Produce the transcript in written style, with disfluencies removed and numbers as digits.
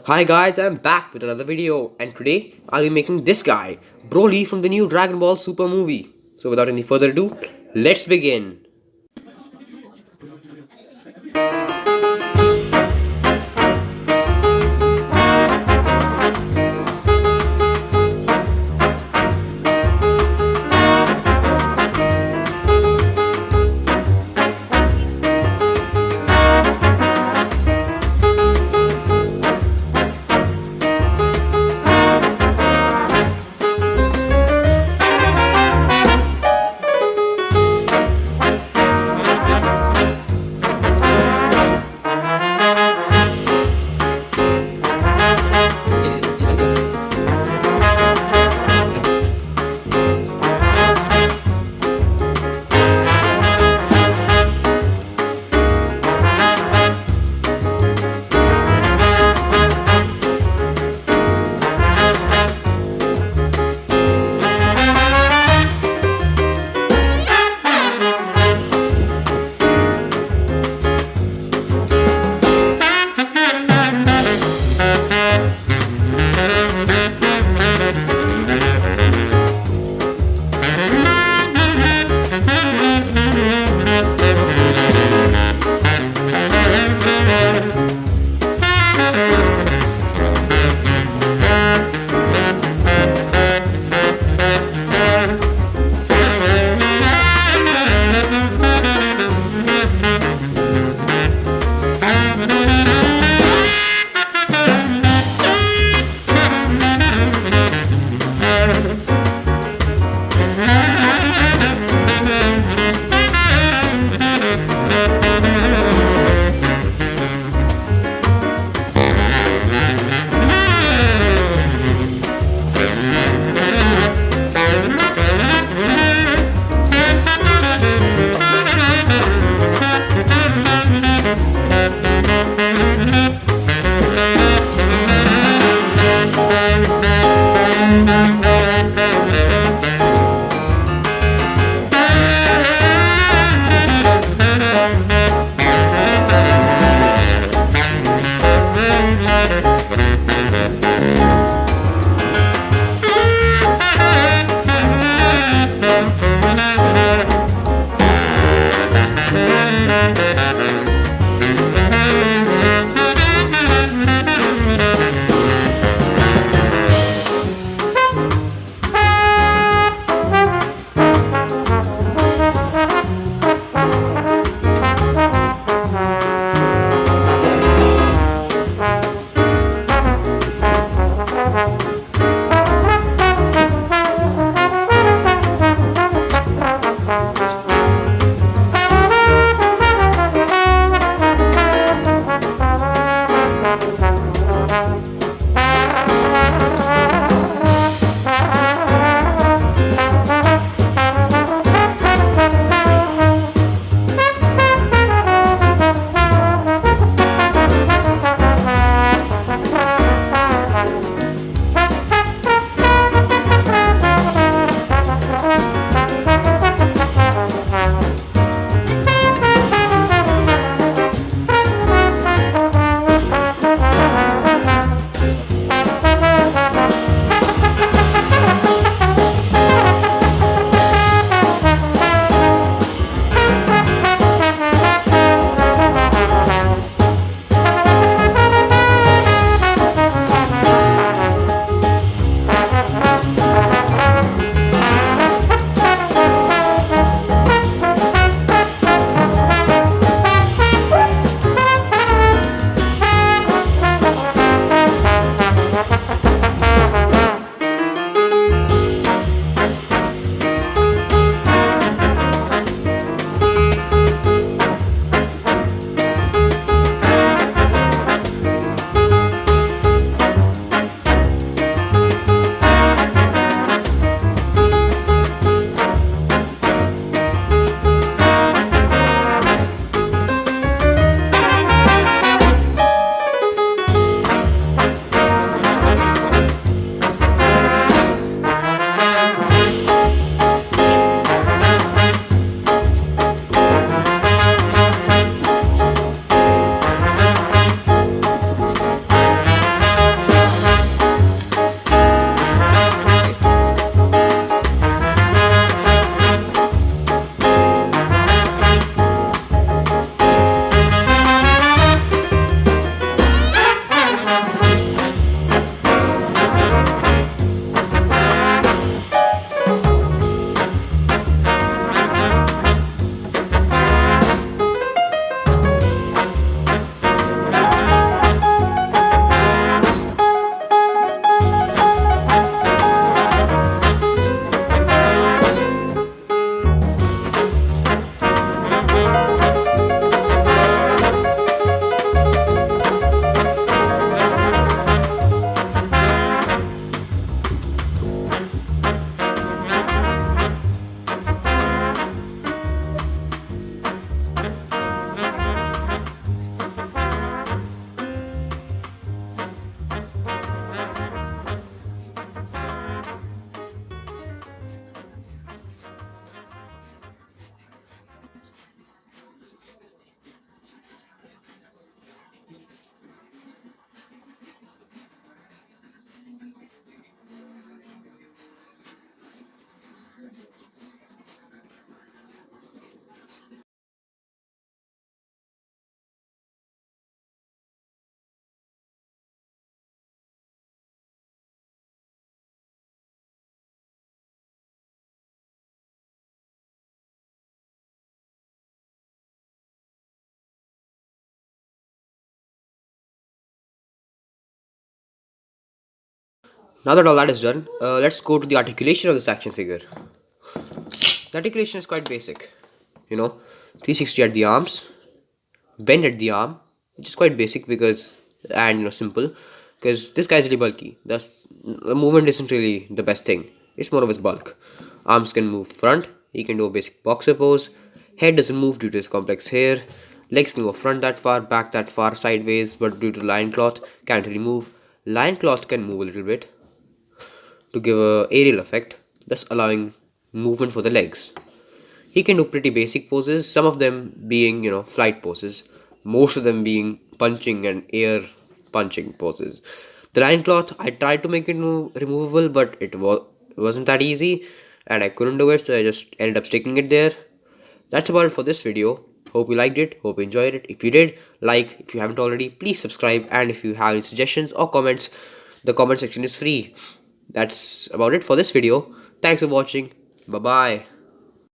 Hi guys, I'm back with another video and today I'll be making this guy, Broly from the new Dragon Ball Super movie. So without any further ado, let's begin. Now that all that is done, let's go to the articulation of this action figure. The articulation is quite basic. 360 at the arms, bend at the arm, which is quite basic because, and simple, because this guy is really bulky. Thus, the movement isn't really the best thing. It's more of his bulk. Arms can move front. He can do a basic boxer pose. Head doesn't move due to his complex hair. Legs can go front that far, back that far, sideways, but due to lion cloth, can't really move. Lion cloth can move a little bit to give a aerial effect, thus allowing movement for the legs. He can do pretty basic poses, some of them being, flight poses, most of them being punching and air punching poses. The line cloth, I tried to make it removable, but wasn't that easy, and I couldn't do it, so I just ended up sticking it there. That's about it for this video. Hope you liked it, hope you enjoyed it. If you did, like. If you haven't already, please subscribe, and if you have any suggestions or comments, the comment section is free. That's about it for this video. Thanks for watching. Bye bye.